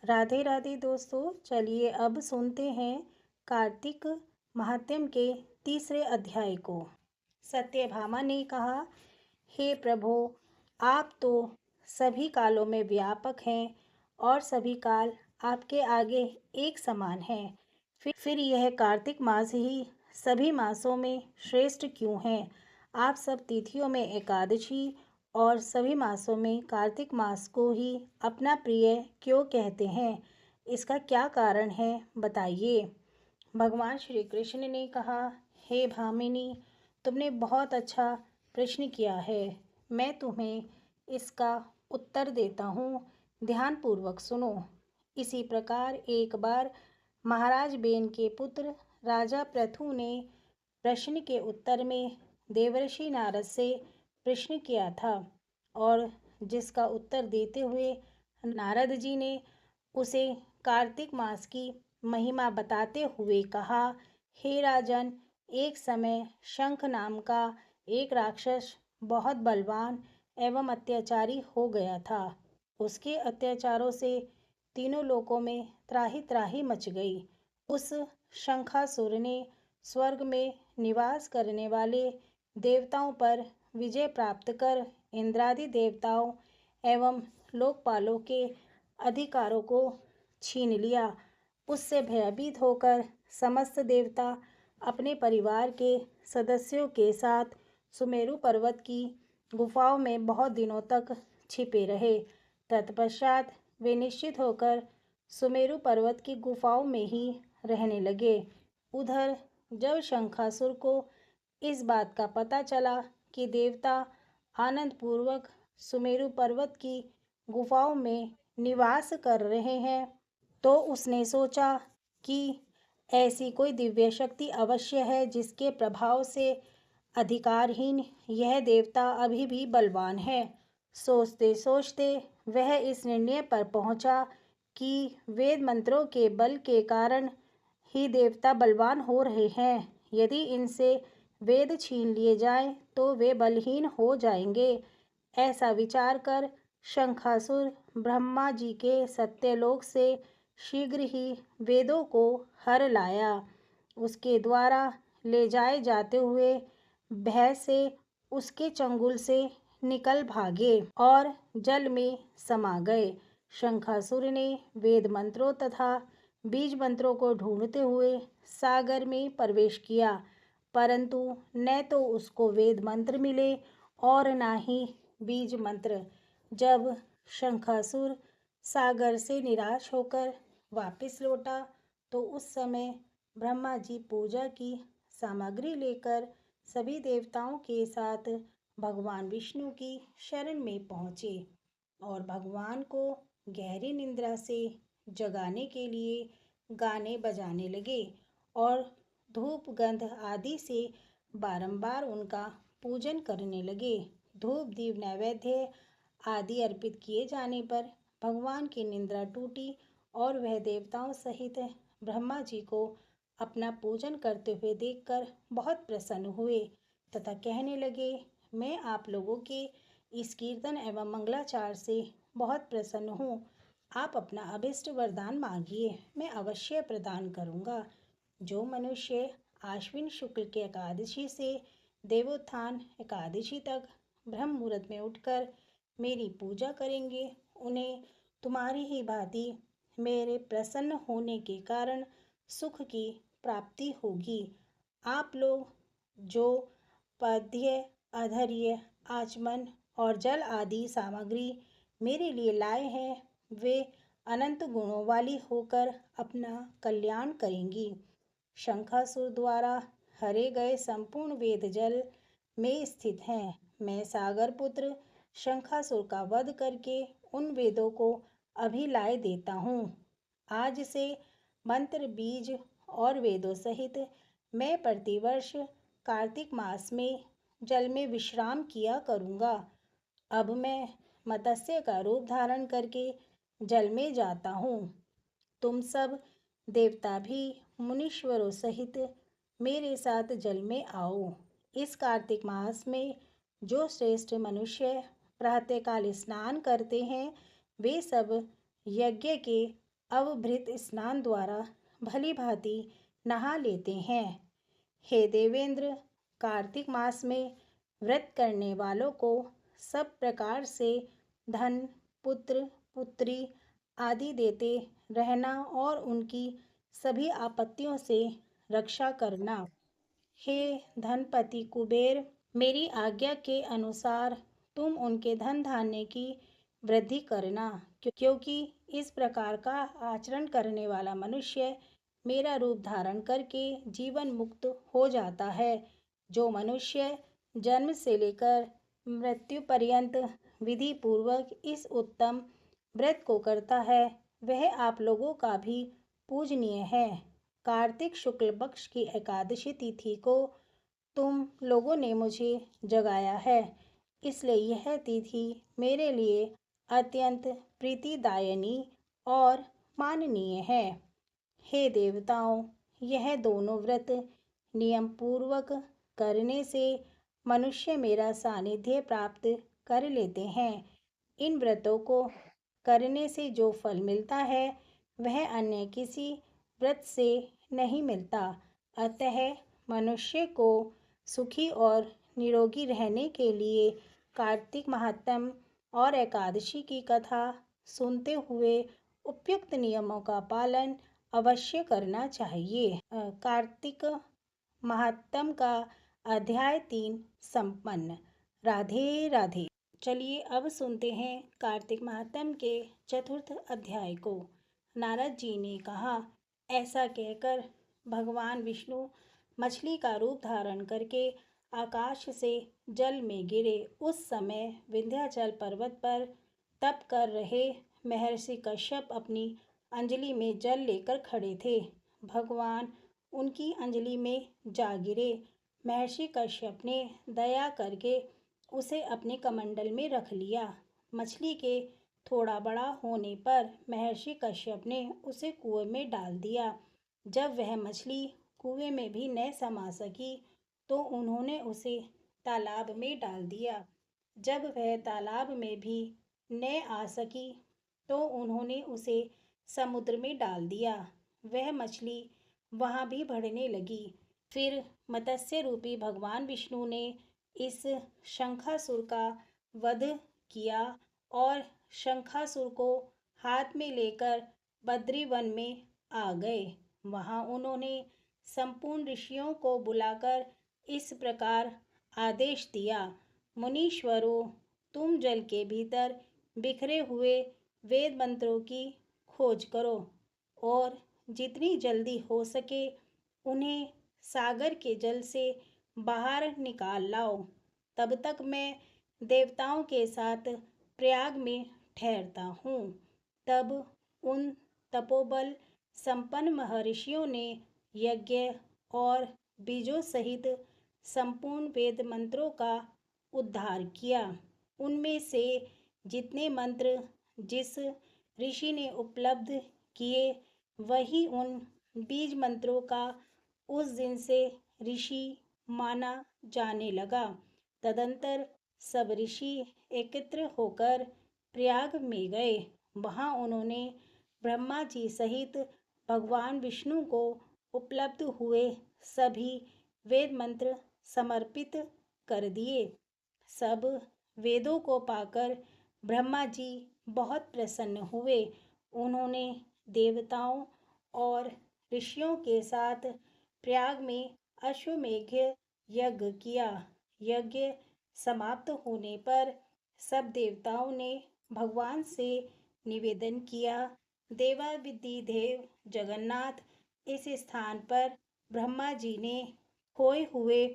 राधे राधे दोस्तों। चलिए अब सुनते हैं कार्तिक महात्म्य के तीसरे अध्याय को। सत्यभामा ने कहा, हे प्रभु, आप तो सभी कालों में व्यापक हैं और सभी काल आपके आगे एक समान हैं। फिर यह कार्तिक मास ही सभी मासों में श्रेष्ठ क्यों है? आप सब तिथियों में एकादशी और सभी मासों में कार्तिक मास को ही अपना प्रिय क्यों कहते हैं? इसका क्या कारण है, बताइए। भगवान श्री कृष्ण ने कहा, हे भामिनी, तुमने बहुत अच्छा प्रश्न किया है। मैं तुम्हें इसका उत्तर देता हूँ, ध्यानपूर्वक सुनो। इसी प्रकार एक बार महाराज बेन के पुत्र राजा पृथु ने प्रश्न के उत्तर में देवर्षि नारद से प्रश्न किया था और जिसका उत्तर देते हुए नारद जी ने उसे कार्तिक मास की महिमा बताते हुए कहा, हे राजन, एक समय शंख नाम का एक राक्षस बहुत बलवान एवं अत्याचारी हो गया था। उसके अत्याचारों से तीनों लोकों में त्राही त्राही मच गई। उस शंखासुर ने स्वर्ग में निवास करने वाले देवताओं पर विजय प्राप्त कर इंद्रादि देवताओं एवं लोकपालों के अधिकारों को छीन लिया। उससे भयभीत होकर समस्त देवता अपने परिवार के सदस्यों के साथ सुमेरु पर्वत की गुफाओं में बहुत दिनों तक छिपे रहे। तत्पश्चात वे निश्चित होकर सुमेरु पर्वत की गुफाओं में ही रहने लगे। उधर जब शंखासुर को इस बात का पता चला कि देवता आनंदपूर्वक सुमेरु पर्वत की गुफाओं में निवास कर रहे हैं, तो उसने सोचा कि ऐसी कोई दिव्य शक्ति अवश्य है जिसके प्रभाव से अधिकारहीन यह देवता अभी भी बलवान है। सोचते सोचते वह इस निर्णय पर पहुंचा कि वेद मंत्रों के बल के कारण ही देवता बलवान हो रहे हैं। यदि इनसे वेद छीन लिए जाएं तो वे बलहीन हो जाएंगे। ऐसा विचार कर शंखासुर ब्रह्मा जी के सत्यलोक से शीघ्र ही वेदों को हर लाया। उसके द्वारा ले जाए जाते हुए भय से उसके चंगुल से निकल भागे और जल में समा गए। शंखासुर ने वेद मंत्रों तथा बीज मंत्रों को ढूंढते हुए सागर में प्रवेश किया, परंतु न तो उसको वेद मंत्र मिले और न ही बीज मंत्र। जब शंखासुर सागर से निराश होकर वापस लौटा तो उस समय ब्रह्मा जी पूजा की सामग्री लेकर सभी देवताओं के साथ भगवान विष्णु की शरण में पहुँचे और भगवान को गहरी निद्रा से जगाने के लिए गाने बजाने लगे और धूप गंध आदि से बारंबार उनका पूजन करने लगे। धूप दीप नैवेद्य आदि अर्पित किए जाने पर भगवान की निद्रा टूटी और वह देवताओं सहित ब्रह्मा जी को अपना पूजन करते हुए देखकर बहुत प्रसन्न हुए तथा कहने लगे, मैं आप लोगों के इस कीर्तन एवं मंगलाचार से बहुत प्रसन्न हूँ। आप अपना अभिष्ट वरदान मांगिए, मैं अवश्य प्रदान करूँगा। जो मनुष्य आश्विन शुक्ल के एकादशी से देवोत्थान एकादशी तक ब्रह्म मुहूर्त में उठकर मेरी पूजा करेंगे, उन्हें तुम्हारी ही भांति मेरे प्रसन्न होने के कारण सुख की प्राप्ति होगी। आप लोग जो पद्य, अधर्य, आचमन और जल आदि सामग्री मेरे लिए लाए हैं, वे अनंत गुणों वाली होकर अपना कल्याण करेंगी। शंखासुर द्वारा हरे गए संपूर्ण वेद जल में स्थित हैं। मैं सागर पुत्र शंखासुर का वध करके उन वेदों को अभी लाए देता हूँ। आज से मंत्र, बीज और वेदों सहित मैं प्रतिवर्ष कार्तिक मास में जल में विश्राम किया करूँगा। अब मैं मत्स्य का रूप धारण करके जल में जाता हूँ। तुम सब देवता भी मुनीश्वरों सहित मेरे साथ जल में आओ। इस कार्तिक मास में जो श्रेष्ठ मनुष्य प्रातःकाल स्नान करते हैं, वे सब यज्ञ के अवभृत स्नान द्वारा भली भांति नहा लेते हैं। हे देवेंद्र, कार्तिक मास में व्रत करने वालों को सब प्रकार से धन, पुत्र, पुत्री आदि देते रहना और उनकी सभी आपत्तियों से रक्षा करना। हे धनपति कुबेर, मेरी आज्ञा के अनुसार तुम उनके धन धान्य की वृद्धि करना, क्योंकि इस प्रकार का आचरण करने वाला मनुष्य मेरा रूप धारण करके जीवन मुक्त हो जाता है। जो मनुष्य जन्म से लेकर मृत्यु पर्यंत विधि पूर्वक इस उत्तम व्रत को करता है, वह आप लोगों का भी पूजनीय है। कार्तिक शुक्ल पक्ष की एकादशी तिथि को तुम लोगों ने मुझे जगाया है, इसलिए यह तिथि मेरे लिए अत्यंत प्रीतिदायनी और माननीय है। हे देवताओं, यह दोनों व्रत नियम पूर्वक करने से मनुष्य मेरा सानिध्य प्राप्त कर लेते हैं। इन व्रतों को करने से जो फल मिलता है वह अन्य किसी व्रत से नहीं मिलता। अतः मनुष्य को सुखी और निरोगी रहने के लिए कार्तिक महात्म और एकादशी की कथा सुनते हुए उपयुक्त नियमों का पालन अवश्य करना चाहिए। कार्तिक महात्म का अध्याय 3 संपन्न। राधे राधे। चलिए अब सुनते हैं कार्तिक महात्म के चतुर्थ अध्याय को। नारद जी ने कहा, ऐसा कहकर भगवान विष्णु मछली का रूप धारण करके आकाश से जल में गिरे। उस समय विंध्याचल पर्वत पर तप कर रहे महर्षि कश्यप अपनी अंजलि में जल लेकर खड़े थे। भगवान उनकी अंजलि में जा गिरे। महर्षि कश्यप ने दया करके उसे अपने कमंडल में रख लिया। मछली के थोड़ा बड़ा होने पर महर्षि कश्यप ने उसे कुएं में डाल दिया। जब वह मछली कुएं में भी न समा सकी तो उन्होंने उसे तालाब में डाल दिया। जब वह तालाब में भी न आ सकी तो उन्होंने उसे समुद्र में डाल दिया। वह मछली वहाँ भी बढ़ने लगी। फिर मत्स्य रूपी भगवान विष्णु ने इस शंखासुर का वध किया और शंखासुर को हाथ में लेकर बद्रीवन में आ गए। वहाँ उन्होंने संपूर्ण ऋषियों को बुलाकर इस प्रकार आदेश दिया, मुनीश्वरों, तुम जल के भीतर बिखरे हुए वेद मंत्रों की खोज करो और जितनी जल्दी हो सके उन्हें सागर के जल से बाहर निकाल लाओ। तब तक मैं देवताओं के साथ प्रयाग में ठहरता हूँ। तब उन तपोबल संपन्न महर्षियों ने यज्ञ और बीजों सहित संपूर्ण वेद मंत्रों का उद्धार किया। उनमें से जितने मंत्र जिस ऋषि ने उपलब्ध किए, वही उन बीज मंत्रों का उस दिन से ऋषि माना जाने लगा। तदंतर सब ऋषि एकत्र होकर प्रयाग में गए। वहाँ उन्होंने ब्रह्मा जी सहित भगवान विष्णु को उपलब्ध हुए सभी वेद मंत्र समर्पित कर दिए। सब वेदों को पाकर ब्रह्मा जी बहुत प्रसन्न हुए। उन्होंने देवताओं और ऋषियों के साथ प्रयाग में अश्वमेघ यज्ञ किया। यज्ञ समाप्त होने पर सब देवताओं ने भगवान से निवेदन किया, देवादिदेव जगन्नाथ, इस स्थान पर ब्रह्मा जी ने खोए हुए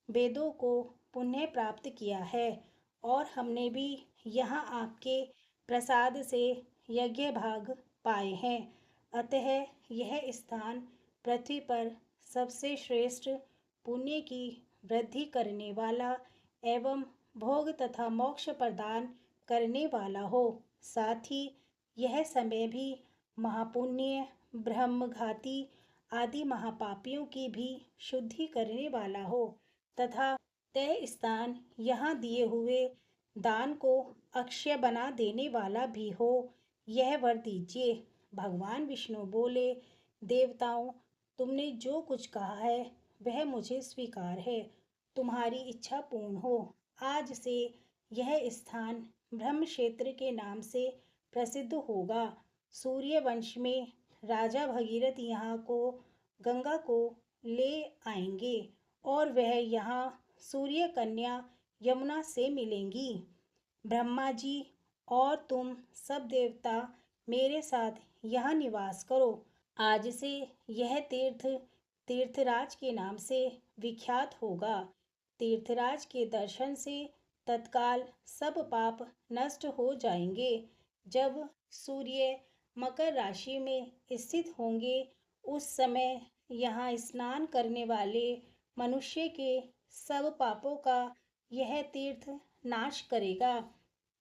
वेदों को पुनः प्राप्त किया है और हमने भी यहाँ आपके प्रसाद से यज्ञ भाग पाए हैं। अतः यह स्थान पृथ्वी पर सबसे श्रेष्ठ पुण्य की वृद्धि करने वाला एवं भोग तथा मोक्ष प्रदान करने वाला हो। साथ ही यह समय भी महापुण्य, ब्रह्मघाती आदि महापापियों की भी शुद्धि करने वाला हो तथा तय स्थान यहाँ दिए हुए दान को अक्षय बना देने वाला भी हो। यह वर दीजिए। भगवान विष्णु बोले, देवताओं, तुमने जो कुछ कहा है वह मुझे स्वीकार है। तुम्हारी इच्छा पूर्ण हो। आज से यह स्थान ब्रह्म क्षेत्र के नाम से प्रसिद्ध होगा। सूर्य वंश में राजा भगीरथ यहाँ को गंगा को ले आएंगे और वह यहाँ सूर्य कन्या यमुना से मिलेंगी। ब्रह्मा जी और तुम सब देवता मेरे साथ यहाँ निवास करो। आज से यह तीर्थ तीर्थराज के नाम से विख्यात होगा। तीर्थराज के दर्शन से तत्काल सब पाप नष्ट हो जाएंगे। जब सूर्य मकर राशि में स्थित होंगे उस समय यहाँ स्नान करने वाले मनुष्य के सब पापों का यह तीर्थ नाश करेगा।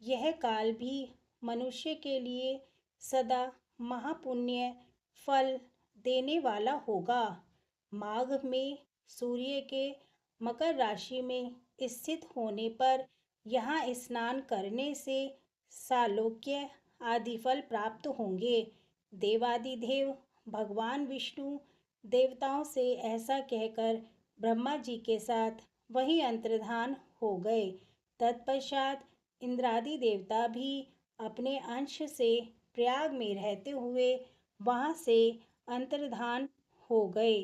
यह काल भी मनुष्य के लिए सदा महापुण्य फल देने वाला होगा। माघ में सूर्य के मकर राशि में स्थित होने पर यहाँ स्नान करने से सालोक्य आदि फल प्राप्त होंगे। देवादिदेव भगवान विष्णु देवताओं से ऐसा कहकर ब्रह्मा जी के साथ वहीं अंतर्धान हो गए। तत्पश्चात इंद्रादि देवता भी अपने अंश से प्रयाग में रहते हुए वहाँ से अंतर्धान हो गए।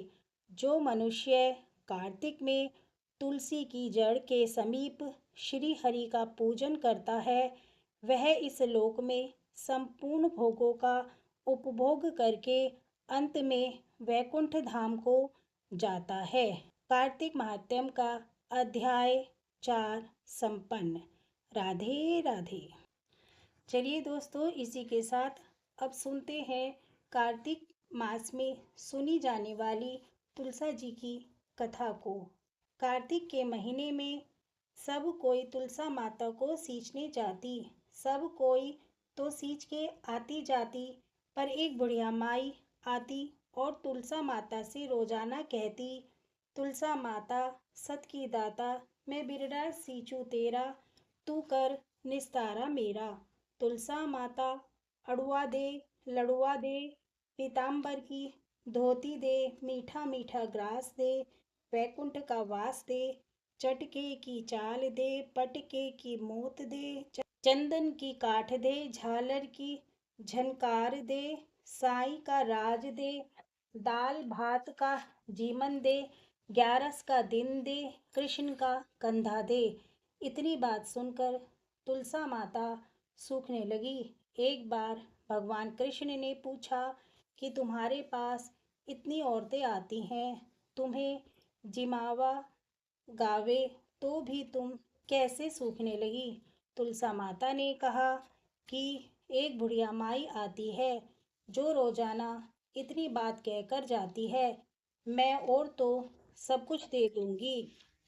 जो मनुष्य कार्तिक में तुलसी की जड़ के समीप श्री हरि का पूजन करता है वह इस लोक में संपूर्ण भोगों का उपभोग करके अंत में वैकुंठ धाम को जाता है। कार्तिक महात्म्य का अध्याय 4 संपन्न। राधे राधे। चलिए दोस्तों, इसी के साथ अब सुनते हैं कार्तिक मास में सुनी जाने वाली तुलसा जी की कथा को। कार्तिक के महीने में सब कोई तुलसा माता को सींचने जाती। सब कोई तो सींच के आती जाती, पर एक बुढ़िया माई आती और तुलसा माता से रोजाना कहती, तुलसा माता सत की दाता, मैं बिरड़ा सींचू तेरा, तू कर निस्तारा मेरा। तुलसा माता अड़ुआ दे, लड़ुआ दे, पीताम्बर की धोती दे, मीठा मीठा ग्रास दे, वैकुंठ का वास दे, चटके की चाल दे, पटके की मोत दे, चंदन की काठ दे, झालर की झनकार दे, साई का राज दे, दाल भात का जीमन दे, 11 का दिन दे, कृष्ण का कंधा दे। इतनी बात सुनकर तुलसा माता सूखने लगी। एक बार भगवान कृष्ण ने पूछा कि तुम्हारे पास इतनी औरतें आती हैं, तुम्हें जिमावा गावे तो भी तुम कैसे सूखने लगी? तुलसा माता ने कहा कि एक बुढ़िया माई आती है जो रोजाना इतनी बात कहकर जाती है, मैं और तो सब कुछ दे दूंगी,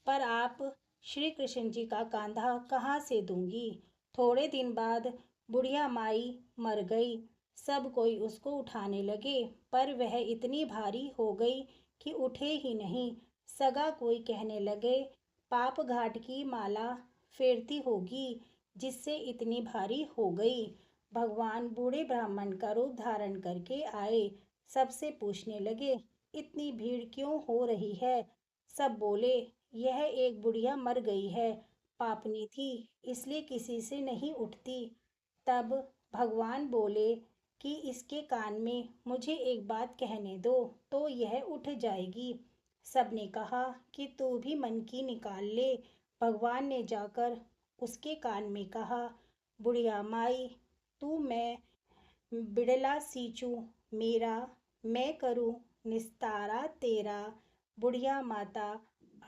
पर आप श्री कृष्ण जी का कांधा कहाँ से दूंगी? थोड़े दिन बाद बुढ़िया माई मर गई। सब कोई उसको उठाने लगे, पर वह इतनी भारी हो गई कि उठे ही नहीं। सगा कोई कहने लगे, पाप घाट की माला फेरती होगी जिससे इतनी भारी हो गई। भगवान बूढ़े ब्राह्मण का रूप धारण करके आए। सबसे पूछने लगे, इतनी भीड़ क्यों हो रही है? सब बोले, यह एक बुढ़िया मर गई है, पापनी थी इसलिए किसी से नहीं उठती। तब भगवान बोले कि इसके कान में मुझे एक बात कहने दो तो यह उठ जाएगी। सबने कहा कि तू भी मन की निकाल ले। भगवान ने जाकर उसके कान में कहा, बुढ़िया माई, तू मैं बिड़ला सींचू मेरा, मैं करूँ निस्तारा तेरा। बुढ़िया माता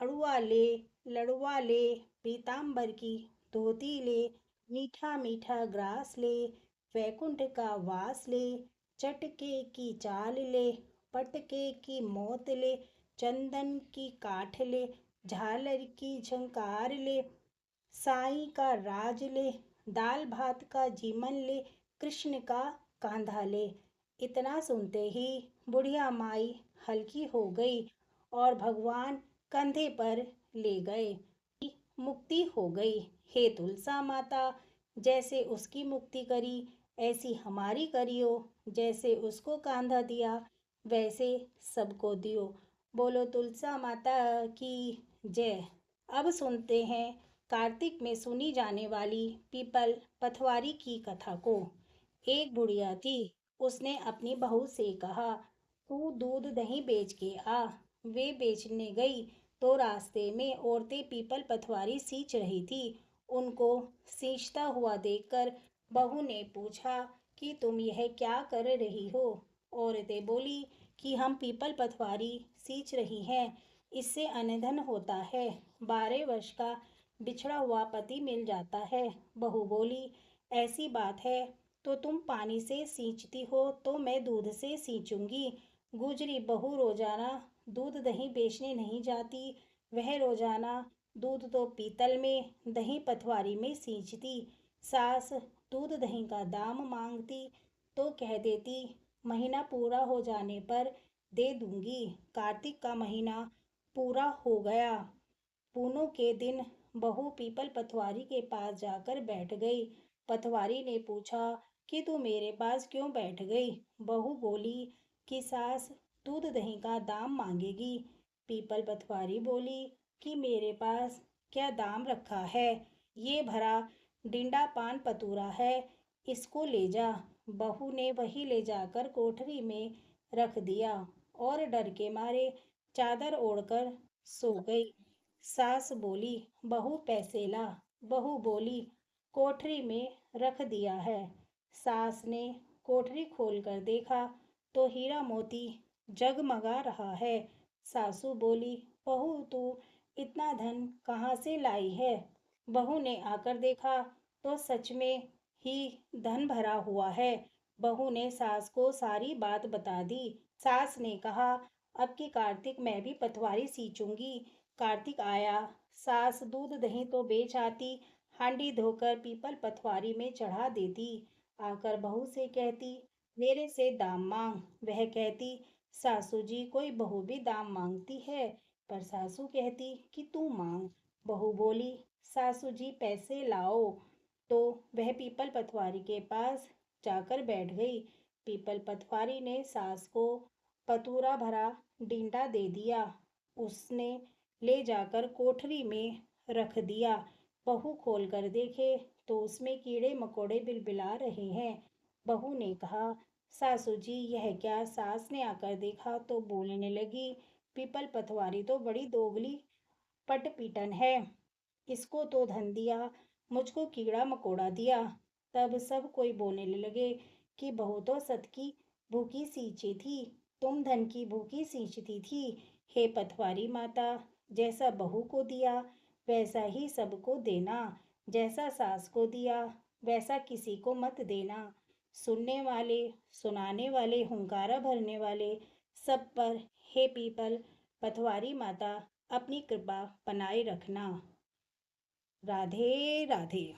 अड़ुआ ले, लड़ुआ ले, पीताम्बर की धोती ले, मीठा मीठा ग्रास ले, वैकुंठ का वास ले, चटके की चाल ले, पटके की मोत ले, चंदन की काठ ले, झालर की झंकार ले, साई का राज ले, दाल भात का जीमन ले, कृष्ण का कांधा ले। इतना सुनते ही बुढ़िया माई हल्की हो गई और भगवान कंधे पर ले गए। मुक्ति हो गई। हे तुलसा माता, जैसे उसकी मुक्ति करी ऐसी हमारी करियो, जैसे उसको कांधा दिया वैसे सबको दियो। बोलो तुलसा माता की जय। अब सुनते हैं कार्तिक में सुनी जाने वाली पीपल पथवारी की कथा को। एक बुढ़िया थी, उसने अपनी बहू से कहा, तू दूध दही बेच के आ। वे बेचने गई तो रास्ते में औरतें पीपल पथवारी सींच रही थी। उनको सींचता हुआ देखकर बहू ने पूछा कि तुम यह क्या कर रही हो। औरतें बोली कि हम पीपल पथवारी सींच रही हैं, इससे अनधन होता है, 12 वर्ष का बिछड़ा हुआ पति मिल जाता है। बहू बोली, ऐसी बात है तो तुम पानी से सींचती हो तो मैं दूध से सींचूंगी। गुजरी बहू रोजाना दूध दही बेचने नहीं जाती, वह रोजाना दूध तो पीतल में दही पथवारी में सींचती। सास दूध दही का दाम मांगती तो कह देती, महीना पूरा हो जाने पर दे दूंगी। कार्तिक का महीना पूरा हो गया। पूनों के दिन बहू पीपल पथवारी के पास जाकर बैठ गई। पथवारी ने पूछा कि तू मेरे पास क्यों बैठ गई। बहू बोली कि सास दूध दही का दाम मांगेगी। पीपल पथवारी बोली कि मेरे पास क्या दाम रखा है, ये भरा डिंडा पान पतूरा है, इसको ले जा। बहू ने वही ले जाकर कोठरी में रख दिया और डर के मारे चादर ओढ़कर सो गई। सास बोली, बहू पैसे ला। बहू बोली, कोठरी में रख दिया है। सास ने कोठरी खोलकर देखा तो हीरा मोती जगमगा रहा है। सासू बोली, बहू तू इतना धन कहाँ से लाई है। बहू ने आकर देखा तो सच में ही धन भरा हुआ है। बहू ने सास को सारी बात बता दी। सास ने कहा, अब की कार्तिक मैं भी पटवारी सींचूंगी। कार्तिक आया, सास दूध दही तो बेच आती, हांडी धोकर पीपल पटवारी में चढ़ा देती। आकर बहू से कहती, मेरे से दाम मांग। वह कहती, सासू जी कोई बहू भी दाम मांगती है, पर सासू कहती कि तू मांग। बहू बोली, सासू जी पैसे लाओ। तो वह पीपल पटवारी के पास जाकर बैठ गई। पीपल पटवारी ने सास को पतूरा भरा डींडा दे दिया। उसने ले जाकर कोठरी में रख दिया। बहू खोल कर देखे तो उसमें कीड़े मकोड़े बिलबिला रहे हैं। बहू ने कहा, सासू जी यह क्या। सास ने आकर देखा तो बोलने लगी, पीपल पटवारी तो बड़ी दोगली पटपीटन है, इसको तो धन दिया, मुझको कीड़ा मकोड़ा दिया। तब सब कोई बोलने लगे कि बहू तो सत की भूखी सींची थी, तुम धन की भूखी सींचती थी। हे पटवारी माता, जैसा बहू को दिया वैसा ही सबको देना, जैसा सास को दिया वैसा किसी को मत देना। सुनने वाले, सुनाने वाले, हुंकारा भरने वाले सब पर हे पीपल पटवारी माता अपनी कृपा बनाए रखना। राधे राधे।